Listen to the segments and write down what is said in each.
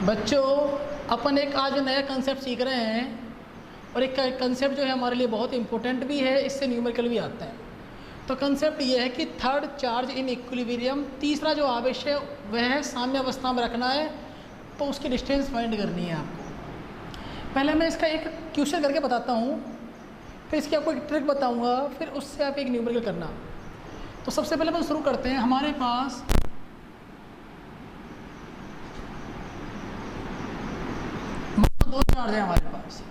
बच्चों अपन एक आज नया कंसेप्ट सीख रहे हैं और एक कंसेप्ट जो है हमारे लिए बहुत इंपॉर्टेंट भी है, इससे न्यूमेरिकल भी आता है। तो कंसेप्ट ये है कि थर्ड चार्ज इन इक्विलिब्रियम, तीसरा जो आवेश है वह है साम्य अवस्था में रखना है, तो उसकी डिस्टेंस फाइंड करनी है आपको। पहले मैं इसका एक क्वेश्चन करके बताता हूँ, फिर इसकी आपको एक ट्रिक बताऊँगा, फिर उससे आप एक न्यूमेरिकल करना। तो सबसे पहले अपन शुरू करते हैं। हमारे पास दो चार्ज है हमारे पास।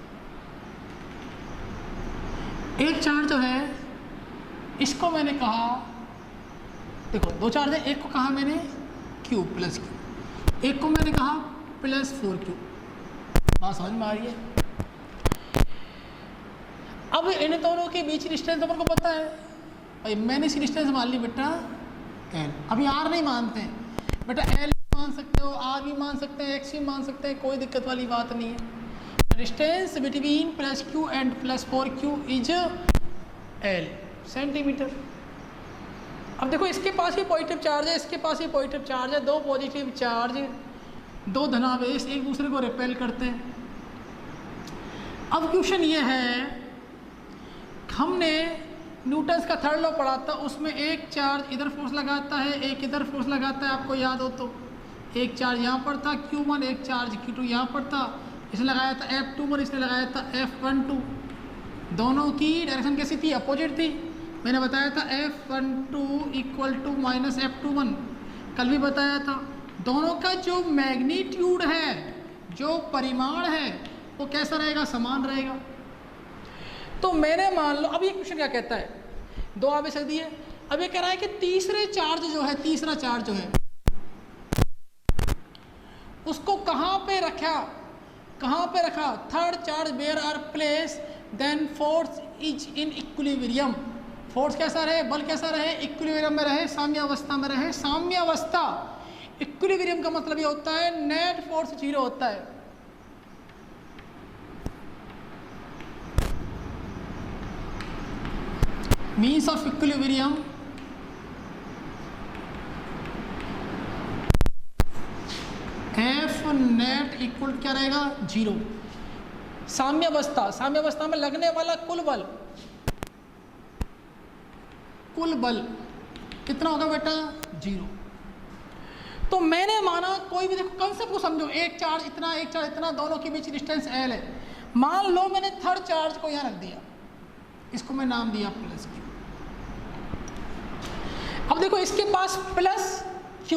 एक चार्ज जो है इसको मैंने कहा, देखो दो चार्ज है, एक को कहा मैंने Q प्लस Q, एक को मैंने कहा प्लस 4Q। बात समझ में आ रही है? अब इन दोनों के बीच डिस्टेंस अपन को पता है भाई, मैंने इसी डिस्टेंस मान ली बेटा L। अभी R नहीं मानते हैं बेटा, L मान सकते हो, R भी मान सकते हैं, X भी मान सकते हैं, कोई दिक्कत वाली बात नहीं है। Distance between plus Q and plus 4Q is L centimetre. अब देखो इसके पास ही पॉजिटिव चार्ज है, इसके पास ही पॉजिटिव चार्ज है, दो पॉजिटिव चार्ज, दो धनावेश एक दूसरे को रिपेल करते हैं। अब क्वेश्चन ये है, हमने न्यूटन्स का थर्ड लॉ पढ़ा था, उसमें एक चार्ज इधर फोर्स लगाता है, एक इधर फोर्स लगाता है, आपको याद हो तो। एक चार्ज यहाँ पर था Q1, एक चार्ज Q2 यहाँ पर था, इसने लगाया था F21, इसने लगाया था F12। दोनों की डायरेक्शन कैसी थी? अपोजिट थी। मैंने बताया था F12 equal to minus F21, कल भी बताया था। दोनों का जो मैग्नीट्यूड है, जो परिमाण है, वो कैसा रहेगा? समान रहेगा। तो मैंने मान लो, अब ये क्वेश्चन क्या कहता है, दो आवेश दिए, अब ये कह रहा है कि तीसरा चार्ज जो है उसको कहाँ पे रखा? Third charge where are place then force is in equilibrium. Force कैसा रहे, बल कैसा रहे? इक्विलिब्रियम में रहे, साम्य अवस्था में रहे। साम्य अवस्था, इक्विलिब्रियम का मतलब ये होता है नेट फोर्स 0 होता है। Means of equilibrium F net equal क्या रहेगा? 0। साम्य अवस्था में लगने वाला कुल बल कितना होगा बेटा? 0। तो मैंने माना, कोई भी देखो कंसेप्ट को समझो, एक चार्ज इतना, दोनों के बीच डिस्टेंस L है। मान लो मैंने थर्ड चार्ज को यहाँ रख दिया, इसको मैं नाम दिया प्लस Q। अब देखो इसके पास प्लस Q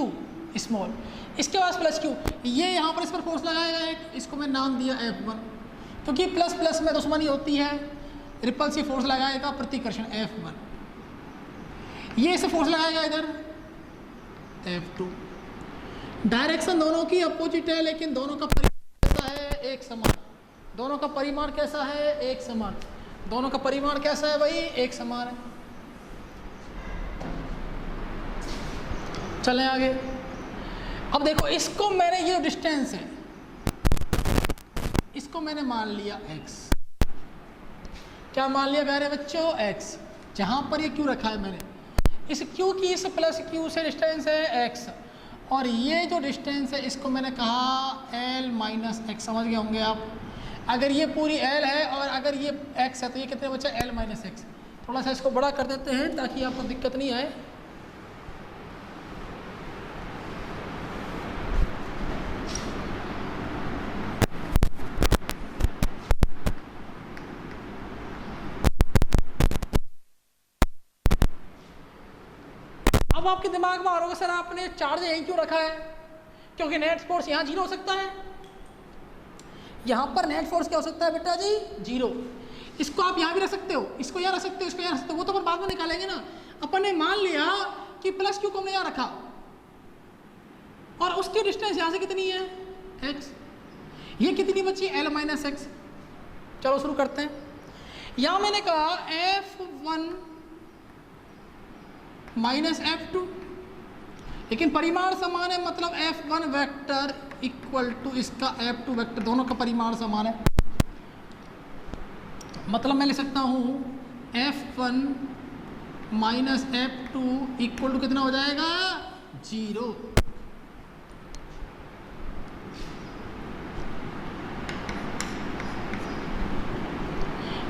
स्मॉल, इसके पास प्लस Q, ये यहाँ पर इस पर फोर्स लगाएगा एक, इसको मैं नाम दिया F1, क्योंकि प्लस प्लस में दुश्मनी होती है, रिपल्सिव फोर्स लगाएगा प्रतिकर्षण F1। ये इसे फोर्स लगाएगा इधर F2। डायरेक्शन दोनों की अपोजिट है, लेकिन दोनों का परिमाण कैसा है? एक समान। दोनों का परिमाण कैसा है? एक समान। दोनों का परिमाण कैसा है भाई? एक समान है। चलें आगे। अब देखो इसको मैंने, ये डिस्टेंस है, इसको मैंने मान लिया x। क्या मान लिया प्यारे बच्चों? x। जहां पर ये q रखा है मैंने, इस q की इस प्लस q से डिस्टेंस है x, और ये जो डिस्टेंस है इसको मैंने कहा l माइनस x। समझ गए होंगे आप? अगर ये पूरी l है और अगर ये x है तो ये कितने बचा? l minus x। थोड़ा सा इसको बड़ा कर देते हैं ताकि आपको दिक्कत नहीं आए। अब आपके दिमाग में आ रहा होगा, सर आपने चार्ज यहीं क्यों रखा है? क्योंकि नेट फोर्स यहाँ 0 हो सकता है। यहाँ पर नेट फोर्स क्या हो सकता है बेटा जी? 0। इसको आप यहाँ भी रख सकते हो, इसको यहाँ रख सकते हो, इसको यहाँ रख सकते हो, वो तो अपन बाद में निकालेंगे ना। अपन ने मान लिया कि प्लस Q को हमने यहाँ रखा और उसकी डिस्टेंस यहाँ से कितनी है? x। ये कितनी बची? l minus x। चलो शुरू करते हैं। यहाँ मैंने कहा F1 माइनस F2, लेकिन परिमाण समान है, मतलब F1 वेक्टर इक्वल टू इसका F2 वेक्टर, दोनों का परिमाण समान है। मतलब मैं लिख सकता हूँ F1 minus F2 equal to कितना हो जाएगा? 0।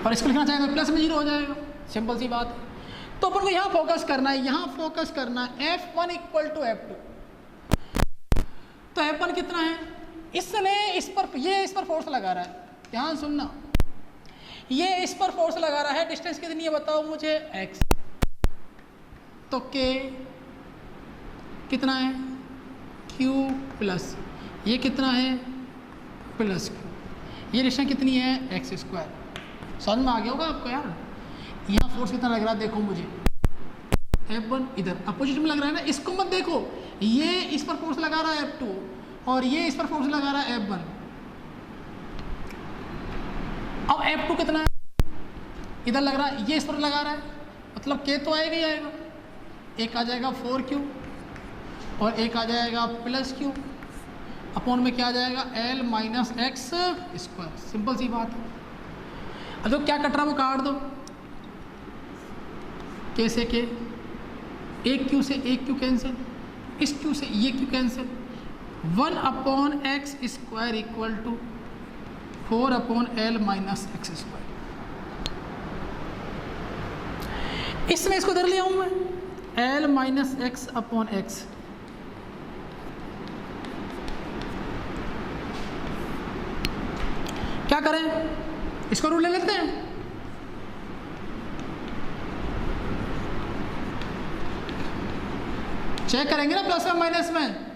और इसको लिखना चाहेंगे प्लस में 0 हो जाएगा, सिंपल सी बात है। तो अपन को यहाँ फोकस करना है, यहाँ फोकस करना है F1 इक्वल टू F2। तो F1 कितना है, इसने इस पर फोर्स लगा रहा है, ध्यान सुनना, ये इस पर फोर्स लगा रहा है, डिस्टेंस कितनी है बताओ मुझे, x। तो k कितना है, q प्लस ये कितना है प्लस q, ये डिस्टेंस कितनी है x स्क्वायर। समझ में आ गया होगा आपको यार। यहाँ फोर्स कितना लग रहा है देखो मुझे, F1 इधर अपोजिट में लग रहा है ना, इसको मत देखो, ये इस पर फोर्स लगा रहा है F2 और ये इस पर फोर्स लगा रहा है F1। अब F2 कितना है, इधर लग रहा है, ये इस पर लगा रहा है, मतलब K तो आएगा ही आएगा, एक आ जाएगा 4Q और एक आ जाएगा प्लस Q, अपॉन में क्या आ जाएगा L minus x square, simple सी बात है। अब जो क्या कट रहा है वो काट दो, K से K, एक Q से एक Q कैंसिल, इस Q से ये Q cancel, 1 upon x square equal to 4 upon L minus x square. इसमें इसको इधर ले आऊँ मैं, L minus x upon x, क्या करें, इसको रूट ले लेते हैं, चेक करेंगे ना प्लस में माइनस में,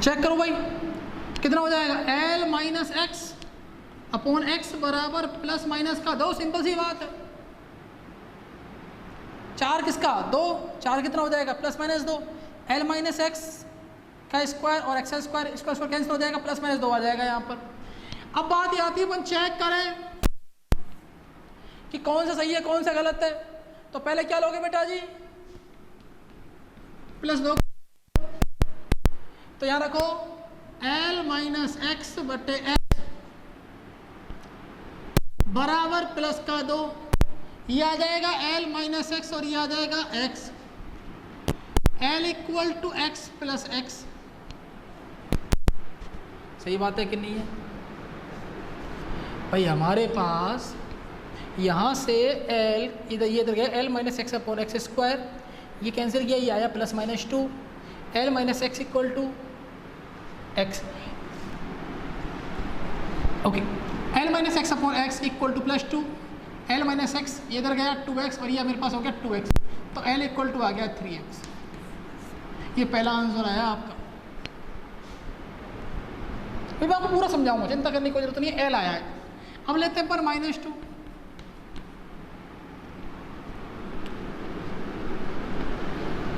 चेक करो भाई कितना हो जाएगा, L minus x upon x बराबर प्लस माइनस का 2, सिंपल सी बात है। 4 किसका 2, 4 कितना हो जाएगा plus minus 2, L minus x का स्क्वायर और एक्स स्क्वायर, इसका स्क्वायर कैंसिल हो जाएगा, प्लस माइनस 2 आ जाएगा यहाँ पर। अब बात ये आती है अपन चेक करें कि कौन सा सही है कौन सा गलत है। तो पहले क्या लोगे बेटा जी, प्लस 2, तो यहाँ रखो L माइनस एक्स बटे एक्स बराबर प्लस का 2, ये आ जाएगा L माइनस एक्स और ये आ जाएगा x, L equal to x plus x. सही बात है कि नहीं है भाई। हमारे पास यहाँ से L इधर, ये इधर गया L minus x upon x square, ये कैंसिल किया, ये आया plus minus 2, L minus x equal to x, okay, L minus x upon x equal to plus 2, L minus x ये इधर गया 2x और ये मेरे पास हो गया 2x, तो L इक्वल टू आ गया 3x। ये पहला आंसर आया आपका। फिर मैं आपको पूरा समझाऊंगा, चिंता करने की कोई जरूरत नहीं है, L आया है। अब लेते हैं पर -2,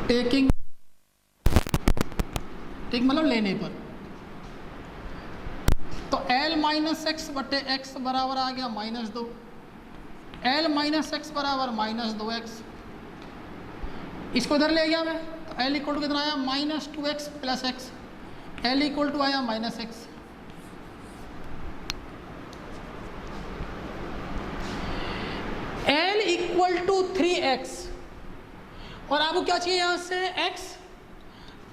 टेकिंग मतलब लेने पर, तो L माइनस एक्स बटे एक्स बराबर आ गया -2, L माइनस एक्स बराबर -2x, इसको इधर ले गया मैं, तो L इक्वल टू कितना आया -2x plus x, L equal to आया -x, L equal to 3x, और आपको क्या चाहिए यहाँ से x,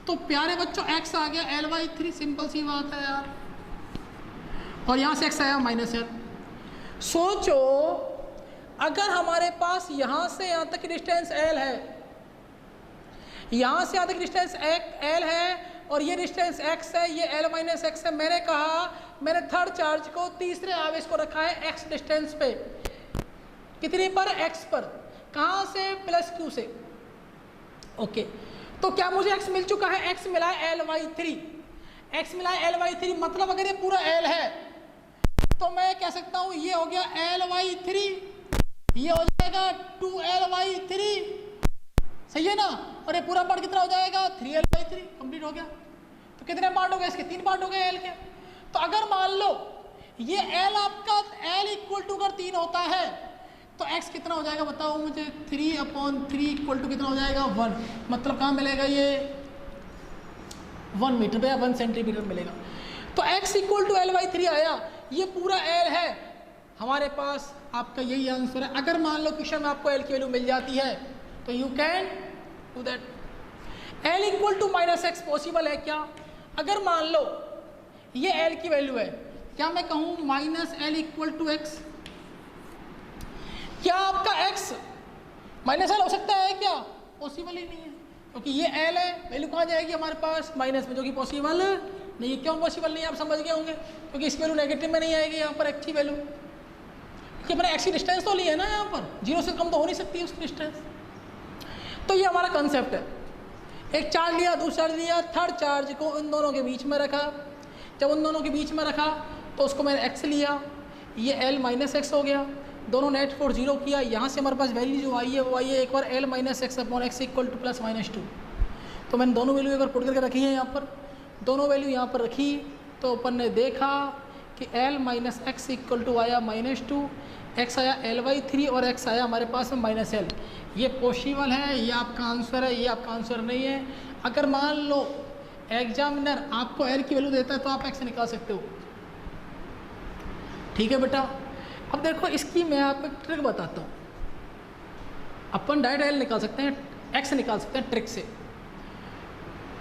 तो प्यारे बच्चों x आ गया L/3, सिंपल सी बात है यार, और यहाँ से x आया -l। सोचो अगर हमारे पास यहाँ से यहाँ तक की डिस्टेंस L है, यहाँ से यहाँ तक डिस्टेंस L है और ये डिस्टेंस x है, ये L माइनस एक्स है। मैंने कहा मैंने थर्ड चार्ज को, तीसरे आवेश को रखा है x डिस्टेंस पे, कितने पर, x पर, कहाँ से, प्लस q से, ओके। तो क्या मुझे x मिल चुका है, x मिला है L/3, x मिला है L/3, मतलब अगर ये पूरा L है तो मैं कह सकता हूँ ये हो गया L/3, ये हो जाएगा 2L/3, सही है ना, और ये पूरा पार्ट कितना हो जाएगा 3L/3, कंप्लीट हो गया। तो कितने पार्ट हो गए इसके, 3 पार्ट हो गए L के। तो अगर मान लो ये L आपका L इक्वल टू अगर 3 होता है तो x कितना हो जाएगा बताओ मुझे, 3/3 इक्वल टू कितना हो जाएगा 1, मतलब कहाँ मिलेगा ये 1 मीटर पे या 1 सेंटीमीटर मिलेगा। तो x इक्वल टू L/3 आया, ये पूरा L है हमारे पास, आपका यही आंसर है। अगर मान लो क्वेश्चन में आपको L की वैल्यू मिल जाती है तो you can do that. L equal to minus x possible है क्या? अगर मान लो ये L की वैल्यू है, क्या मैं कहूँ minus L equal to x? क्या आपका x माइनस एल हो सकता है क्या? पॉसिबल ही नहीं है, क्योंकि ये L है, वैल्यू कहाँ जाएगी हमारे पास? माइनस में, जो कि पॉसिबल नहीं। क्यों पॉसिबल नहीं? आप समझ गए होंगे, क्योंकि इसकी वैल्यू नेगेटिव में नहीं आएगी यहाँ पर x की वैल्यू, क्योंकि मैंने x की डिस्टेंस तो ली है ना, यहाँ पर 0 से कम तो हो नहीं सकती उसकी डिस्टेंस। तो ये हमारा कंसेप्ट है। एक चार्ज लिया, दूसरा चार्ज लिया, थर्ड चार्ज को इन दोनों के बीच में रखा। जब उन दोनों के बीच में रखा तो उसको मैंने x लिया, ये L माइनस एक्स हो गया, दोनों नेट फोर्स 0 किया। यहाँ से हमारे पास वैल्यू जो आई है वो आई है एक बार L minus x upon x equal to plus minus 2। तो मैंने दोनों वैल्यू एक बार पुट करके रखी है यहाँ पर, दोनों वैल्यू यहाँ पर रखी, तो अपन ने देखा कि L minus x equal to आया -2, x आया L/3 और x आया हमारे पास में -L। ये पॉसिबल है, ये आपका आंसर है, ये आपका आंसर नहीं है। अगर मान लो एग्जामिनर आपको L की वैल्यू देता है तो आप x निकाल सकते हो, ठीक है बेटा। अब देखो इसकी मैं आपको एक ट्रिक बताता हूँ। अपन डायरेक्ट L निकाल सकते हैं, x निकाल सकते हैं ट्रिक से।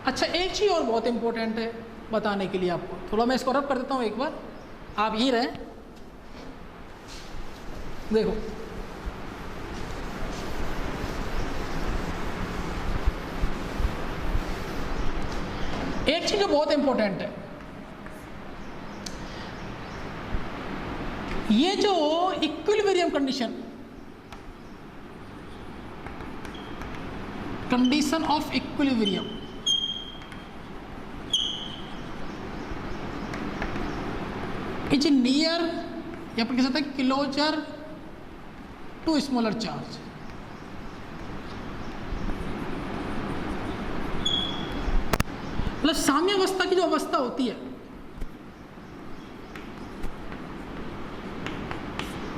अच्छा, एक चीज़ और बहुत इंपॉर्टेंट है बताने के लिए आपको, थोड़ा मैं इसको रब कर देता हूँ एक बार, आप ही रहें। देखो एक चीज जो बहुत इंपॉर्टेंट है, ये जो equilibrium condition of equilibrium, is near या अपन कह सकते हैं क्लोजर टू स्मॉलर चार्ज। मतलब साम्यावस्था की जो अवस्था होती है,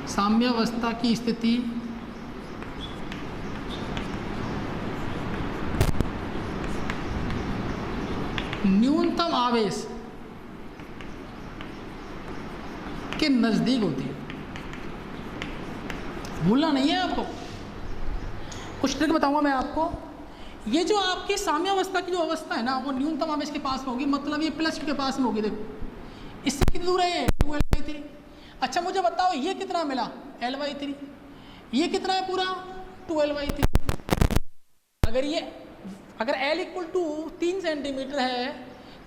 साम्यावस्था की स्थिति न्यूनतम आवेश के नजदीक होती है। भूलना नहीं है आपको, कुछ ट्रिक बताऊंगा मैं आपको। ये जो आपकी साम्यावस्था की जो अवस्था है ना, वो न्यूनतम आवेश के पास में होगी, मतलब ये +2 के पास में होगी। देखो इससे कितनी दूर है, 2L/3। अच्छा मुझे बताओ ये कितना मिला, L/3। ये कितना है पूरा, 2L/3। अगर L इक्वल टू 3 सेंटीमीटर है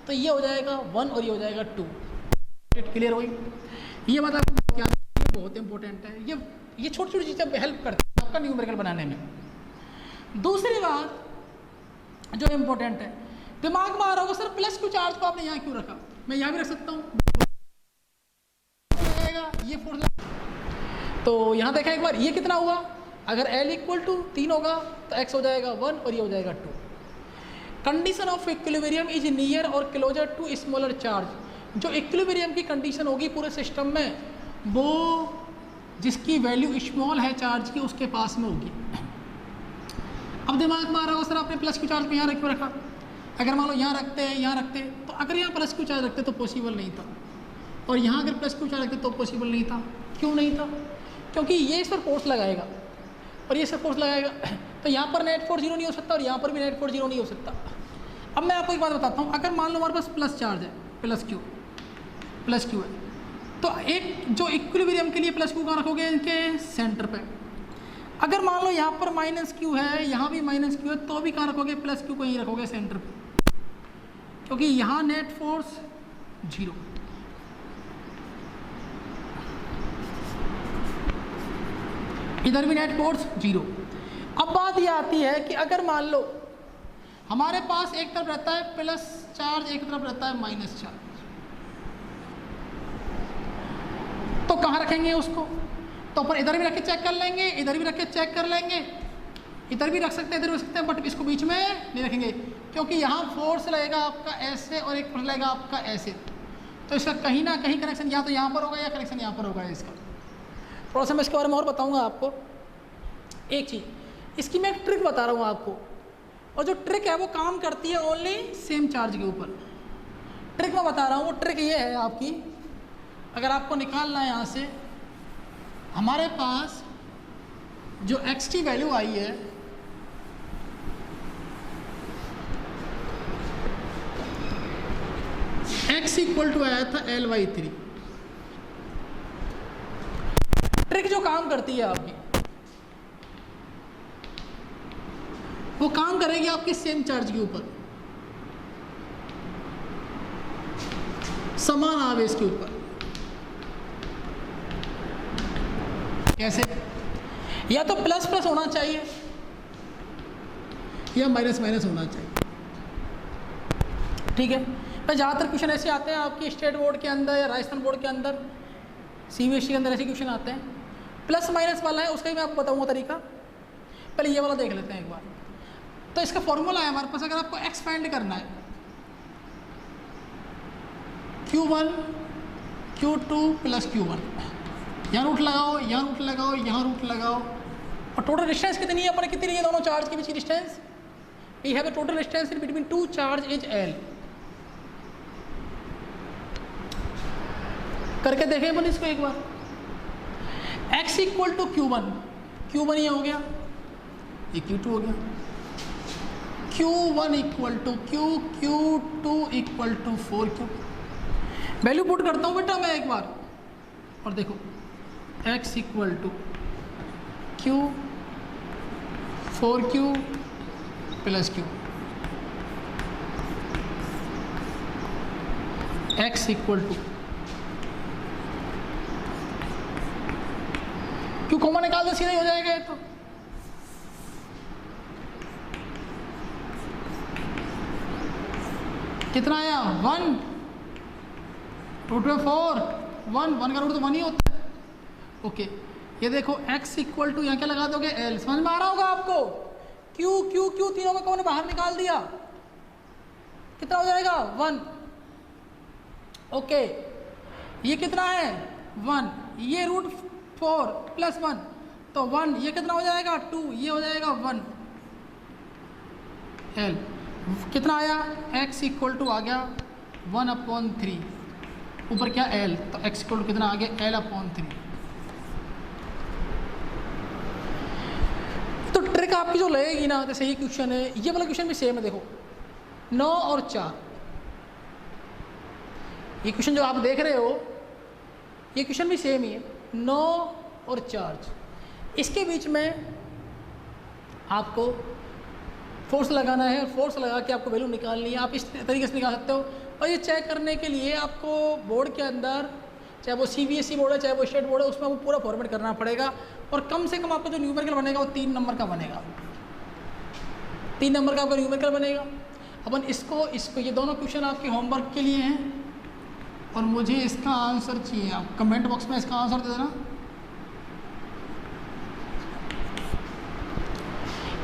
तो ये हो जाएगा 1 और ये हो जाएगा 2। क्लियर हुई? ये बात आपको क्या बहुत इंपॉर्टेंट है। ये छोटी छोटी चीज़ें हेल्प करती है आपका न्यूमेरिकल बनाने में। दूसरी बात जो इम्पोर्टेंट है, दिमाग में आ रहा होगा सर +Q चार्ज को आपने यहाँ क्यों रखा? मैं यहाँ भी रख सकता हूँ, ये फोर्स। तो यहाँ देखा एक बार, ये कितना हुआ, अगर L इक्वल टू 3 होगा तो x हो जाएगा 1 और ये हो जाएगा 2। Condition of equilibrium is near और क्लोजर टू स्मॉलर चार्ज। जो इक्विलिब्रियम की कंडीशन होगी पूरे सिस्टम में, वो जिसकी वैल्यू स्मॉल है चार्ज की उसके पास में होगी। अब दिमाग में आ रहा हो सर आपने +Q चार्ज को यहाँ क्यों रखा? अगर मान लो यहाँ रखते हैं, यहाँ रखते, तो अगर यहाँ +Q चार्ज रखते तो पॉसिबल नहीं था, और यहाँ अगर +Q चार्ज रखते तो पॉसिबल नहीं था। क्यों नहीं था? क्योंकि ये इस पर फोर्स लगाएगा और ये इस पर फोर्स लगाएगा, तो यहाँ पर नेट फोर्स 0 नहीं हो सकता और यहाँ पर भी नेट फोर्स 0 नहीं हो सकता। अब मैं आपको एक बात बताता हूँ, अगर मान लो हमारे पास प्लस चार्ज है, +Q है, तो एक जो इक्विलिब्रियम के लिए +Q कहाँ रखोगे, इनके सेंटर पे। अगर मान लो यहाँ पर -Q है, यहाँ भी -Q है, तो भी कहाँ रखोगे, +Q को यहीं रखोगे सेंटर पे, क्योंकि यहाँ नेट फोर्स 0, इधर भी नेट फोर्स 0। अब बात ये आती है कि अगर मान लो हमारे पास एक तरफ रहता है प्लस चार्ज, एक तरफ रहता है माइनस चार्ज, तो कहाँ रखेंगे उसको? तो अपन इधर भी रख के चेक कर लेंगे, इधर भी रख के चेक कर लेंगे, इधर भी रख सकते हैं, इधर भी रख सकते हैं, बट इसको बीच में नहीं रखेंगे, क्योंकि यहाँ फोर्स लगेगा आपका ऐसे और एक फोर्स लगेगा आपका ऐसे, तो इसका कहीं ना कहीं कनेक्शन या तो यहाँ पर होगा या कनेक्शन यहाँ पर होगा इसका। थोड़ा सा मैं इसके बारे में और बताऊँगा आपको। एक चीज़, इसकी मैं एक ट्रिक बता रहा हूँ आपको, और जो ट्रिक है वो काम करती है ओनली सेम चार्ज के ऊपर। ट्रिक मैं बता रहा हूँ, वो ट्रिक ये है आपकी, अगर आपको निकालना है यहाँ से, हमारे पास जो x की वैल्यू आई है x इक्वल टू आया था L/3। ट्रिक जो काम करती है आपकी, वो काम करेगी आपके सेम चार्ज के ऊपर, समान आवेश के ऊपर। कैसे? या तो प्लस प्लस होना चाहिए या माइनस माइनस होना चाहिए। ठीक है, पर ज़्यादातर क्वेश्चन ऐसे आते हैं आपके स्टेट बोर्ड के अंदर या राजस्थान बोर्ड के अंदर, CBSE के अंदर ऐसे क्वेश्चन आते हैं। प्लस माइनस वाला है, उसका ही मैं आपको बताऊंगा तरीका। पहले ये वाला देख लेते हैं एक बार। तो इसका फॉर्मूला है हमारे पास, अगर आपको x फाइंड करना है, Q1 Q2 प्लस Q1, यहाँ रूट लगाओ, यहाँ रूट लगाओ, यहाँ रूट लगाओ, और टोटल डिस्टेंस कितनी है अपने, कितनी है दोनों चार्ज के बीच की distance? We have the total distance between two charge is L। करके देखें अपन इसको एक बार। x equal to Q1, Q1 ये हो गया, ये Q2 हो गया। Q1 equal to Q, Q2 equal to 4Q। Value put करता हूँ बेटा मैं एक बार, और देखो x equal to Q 4Q plus Q, x equal to Q common निकाल दो, सीधा ही हो जाएगा ये तो। कितना आया? 1, रूट में 4, 1 का रूट तो 1 ही होता है। ओके, ये देखो x इक्वल टू, यहाँ क्या लगा दोगे? L। समझ में आ रहा होगा आपको? Q Q Q तीनों में कौन बाहर निकाल दिया, कितना हो जाएगा? 1। ओके, ये कितना है? 1, ये रूट 4 प्लस 1 तो 1, ये कितना हो जाएगा? 2, ये हो जाएगा 1 L। कितना आया? x इक्वल टू आ गया 1/3, ऊपर क्या? L, तो x इक्वल टू कितना आ गया? L/3। तो ट्रिक आपकी जो लगेगी ना, जैसे ये क्वेश्चन है, ये वाला क्वेश्चन भी सेम है। देखो 9 और 4, ये क्वेश्चन जो आप देख रहे हो, ये क्वेश्चन भी सेम ही है। 9 और चार्ज, इसके बीच में आपको फोर्स लगाना है, और फोर्स लगा के आपको वैल्यू निकालनी है। आप इस तरीके से निकाल सकते हो। और ये चेक करने के लिए आपको बोर्ड के अंदर, चाहे वो CBSE बोर्ड है चाहे वो स्टेट बोर्ड है, उसमें वो पूरा फॉर्मेट करना पड़ेगा। और कम से कम आपका जो न्यूमेरिकल बनेगा वो 3 नंबर का बनेगा, 3 नंबर का आपका न्यूमेरिकल बनेगा। अपन इसको ये दोनों क्वेश्चन आपके होमवर्क के लिए हैं, और मुझे इसका आंसर चाहिए। आप कमेंट बॉक्स में इसका आंसर दे देना।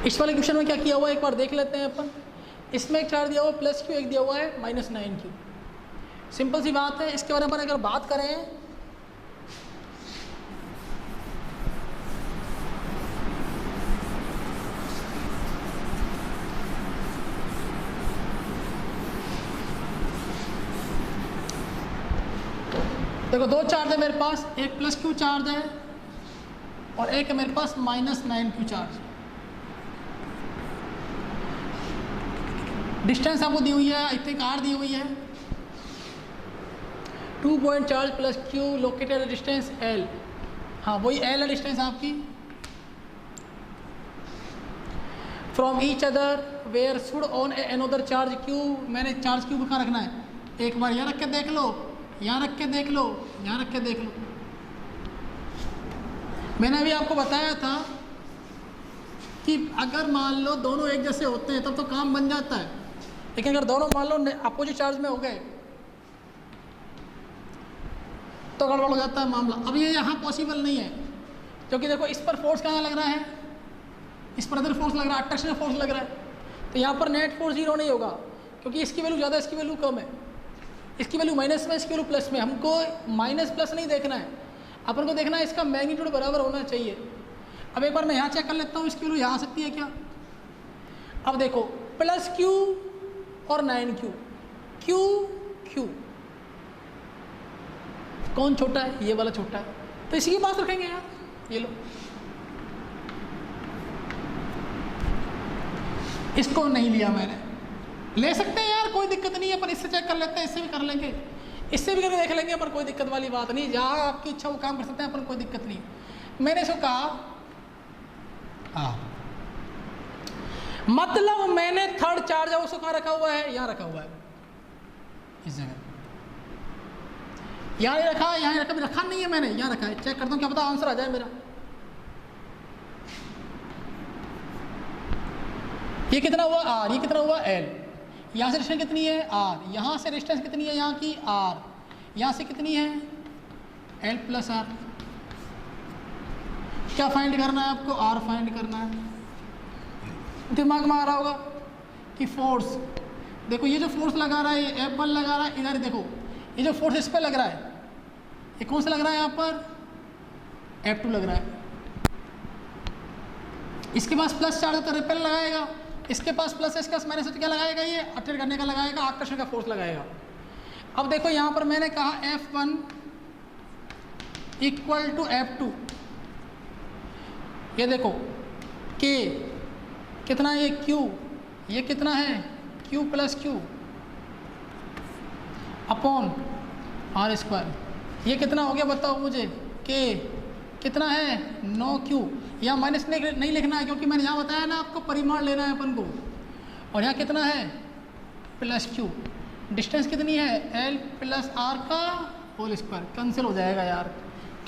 इस वाले क्वेश्चन में क्या किया हुआ है एक बार देख लेते हैं अपन। इसमें एक चार्ज दिया हुआ +Q, एक दिया हुआ है -9Q। सिंपल सी बात है। इसके बारे में अगर बात करें, देखो 2 चार्ज है मेरे पास, एक +Q चार्ज है और एक है मेरे पास -9Q चार्ज। डिस्टेंस आपको दी हुई है, आई थिंक R दी हुई है। 2 point charge +Q located distance L। हाँ, वही L है डिस्टेंस आपकी। From each other where should on another charge Q। मैंने चार्ज Q कहाँ रखना है? एक बार यहाँ रख के देख लो, यहाँ रख के देख लो, यहाँ रख के देख लो। मैंने अभी आपको बताया था कि अगर मान लो दोनों एक जैसे होते हैं तब तो काम बन जाता है, लेकिन अगर दोनों मान लो अपोजिट चार्ज में हो गए तो गड़बड़ हो जाता है मामला। अब ये यहाँ पॉसिबल नहीं है, क्योंकि देखो इस पर फोर्स कहाँ लग रहा है? इस पर अदर फोर्स लग रहा है, अट्रैक्शन फोर्स लग रहा है। तो यहाँ पर नेट फोर्स 0 नहीं होगा, क्योंकि इसकी वैल्यू ज़्यादा, इसकी वैल्यू कम है। इसकी वैल्यू माइनस में, इसकी वैल्यू प्लस में। हमको माइनस प्लस नहीं देखना है, अपन को देखना है इसका मैग्नीट्यूड बराबर होना चाहिए। अब एक बार मैं यहाँ चेक कर लेता हूँ, इसकी वैल्यू यहाँ आ सकती है क्या? अब देखो +Q और 9Q, Q Q कौन छोटा है? ये वाला छोटा है, तो इसी के पास रखेंगे यार। ये लो, इसको नहीं लिया मैंने, ले सकते हैं यार, कोई दिक्कत नहीं है, पर इससे चेक कर लेते हैं, इससे भी कर लेंगे, इससे भी करके देख लेंगे, पर कोई दिक्कत वाली बात नहीं, जहाँ आपकी इच्छा वो काम कर सकते हैं, अपन कोई दिक्कत नहीं। मैंने इसको कहा मतलब मैंने थर्ड चार्ज है उसको कहाँ रखा हुआ है, यहाँ रखा हुआ है, इस जगह, यहाँ नहीं रखा, यहाँ रखा, रखा नहीं है मैंने, यहाँ रखा है। चेक करता हूँ क्या पता आंसर आ जाए मेरा। ये कितना हुआ आर, ये कितना हुआ एल, यहाँ से डिस्टेंस कितनी है आर, यहाँ से डिस्टेंस कितनी है यहाँ की आर, यहाँ से कितनी है एल प्लस आर। क्या फाइंड करना है आपको, आर फाइंड करना है। दिमाग में आ रहा होगा कि फोर्स, देखो ये जो फोर्स लगा रहा है, ये F1 लगा रहा है, इधर देखो ये जो फोर्स इस पर लग रहा है, ये कौन सा लग रहा है यहाँ पर, F2 लग रहा है। इसके पास प्लस चार्ज है तो रिपेल लगाएगा, इसके पास प्लस है, इसके पास माइनस है तो क्या लगाएगा, ये अट्रैक्ट करने का लगाएगा, आकर्षण का फोर्स लगाएगा। अब देखो यहाँ पर मैंने कहा F1 इक्वल टू F2, ये देखो K कितना है, ये Q, ये कितना है Q plus Q upon r square, ये कितना हो गया बताओ मुझे, K कितना है 9Q। यहाँ माइनस नहीं लिखना है क्योंकि मैंने यहाँ बताया ना आपको परिमाण लेना है अपन को, और यहाँ कितना है प्लस Q। डिस्टेंस कितनी है L प्लस R का होल स्क्वायर, कैंसिल हो जाएगा यार,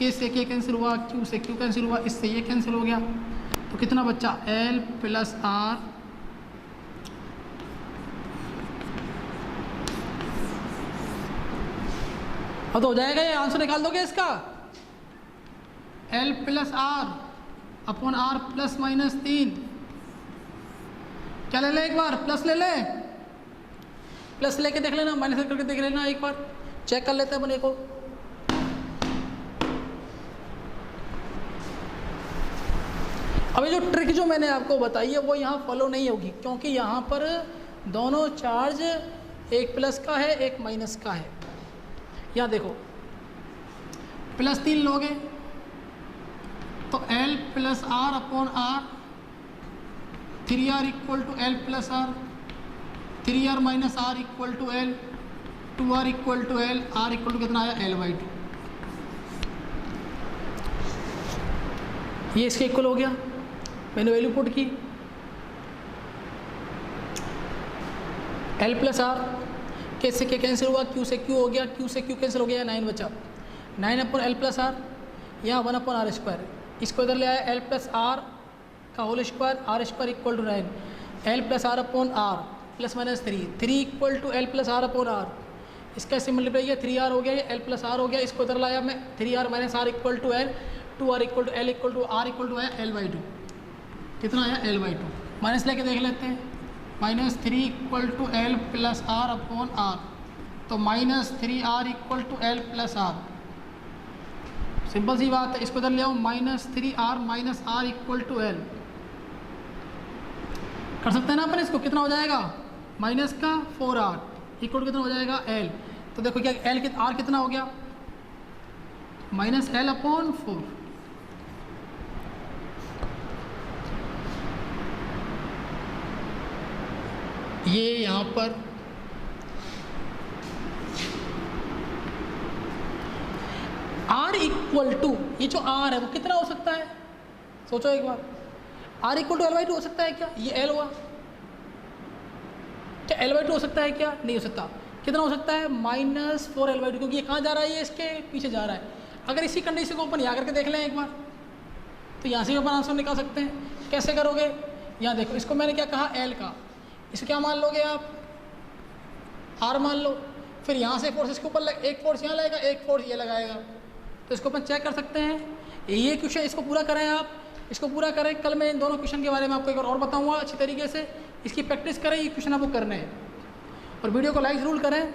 K से K कैंसिल हुआ, Q से Q कैंसिल हुआ, इससे ये कैंसिल हो गया, तो कितना बच्चा L प्लस R अब तो हो जाएगा, ये आंसर निकाल दोगे इसका, L plus R upon R plus minus 3, क्या ले ले एक बार, प्लस ले ले, प्लस लेके देख लेना, माइनस करके देख लेना, एक बार चेक कर लेते हैं अपने को। अभी जो ट्रिक जो मैंने आपको बताई है वो यहाँ फॉलो नहीं होगी, क्योंकि यहाँ पर दोनों चार्ज एक प्लस का है एक माइनस का है। यहाँ देखो प्लस 3 लोगे तो L plus are upon r, 3R equal to L plus r, 3R minus are equal to L, 2R equal to L, R equal to कितना आया L/2, ये इसके इक्वल हो गया, मैंने वैल्यू पुट की, L प्लस आर, K से K cancel हुआ, Q से Q हो गया, Q से Q कैंसिल हो गया, 9 बचा, 9 अपॉन L प्लस आर, यहाँ 1 अपॉन आर स्क्वायर, इसको इधर ले आया L प्लस आर का whole square, r square equal to 9, L plus are upon r plus minus 3 equal to L plus are upon r, इसका ऐसे मल्टीप्लाई किया 3R हो गया, ये L प्लस आर हो गया, इसको इधर लाया मैं 3R minus are equal to L, 2R equal to L equal to R equal to आया L/2, कितना आया L/2, माइनस लेके देख लेते हैं, -3 equal to L plus are upon R, तो -3R equal to L plus R, simple सी बात है, इसको इधर ले आओ, -3R minus are equal to L, कर सकते हैं ना अपन इसको, कितना हो जाएगा माइनस का 4R इक्वल टू कितना हो जाएगा L, तो देखो क्या L के R कितना हो गया -L अपॉन 4, ये यहाँ पर R इक्वल टू, ये जो R है वो कितना हो सकता है, सोचो एक बार, R इक्वल टू L/2 हो सकता है क्या, ये L हुआ, क्या L/2 हो सकता है क्या, नहीं हो सकता, कितना हो सकता है -4L/2, क्योंकि ये कहाँ जा रहा है, ये इसके पीछे जा रहा है। अगर इसी कंडीशन को अपन यहाँ करके देख लें एक बार, तो यहाँ से भी अपन आंसर निकाल सकते हैं। कैसे करोगे, यहाँ देखो, इसको मैंने क्या कहा L का, इसको क्या मान लोगे आप R मान लो, फिर यहाँ से फोर्स इसके ऊपर एक फोर्स यहाँ लगेगा, एक फोर्स ये लगाएगा, तो इसको अपन चेक कर सकते हैं। ये क्वेश्चन इसको पूरा करें आप, इसको पूरा करें, कल मैं इन दोनों क्वेश्चन के बारे में आपको एक बार और बताऊंगा अच्छी तरीके से, इसकी प्रैक्टिस करें, ये क्वेश्चन आपको करने हैं, और वीडियो को लाइक ज़रूर करें।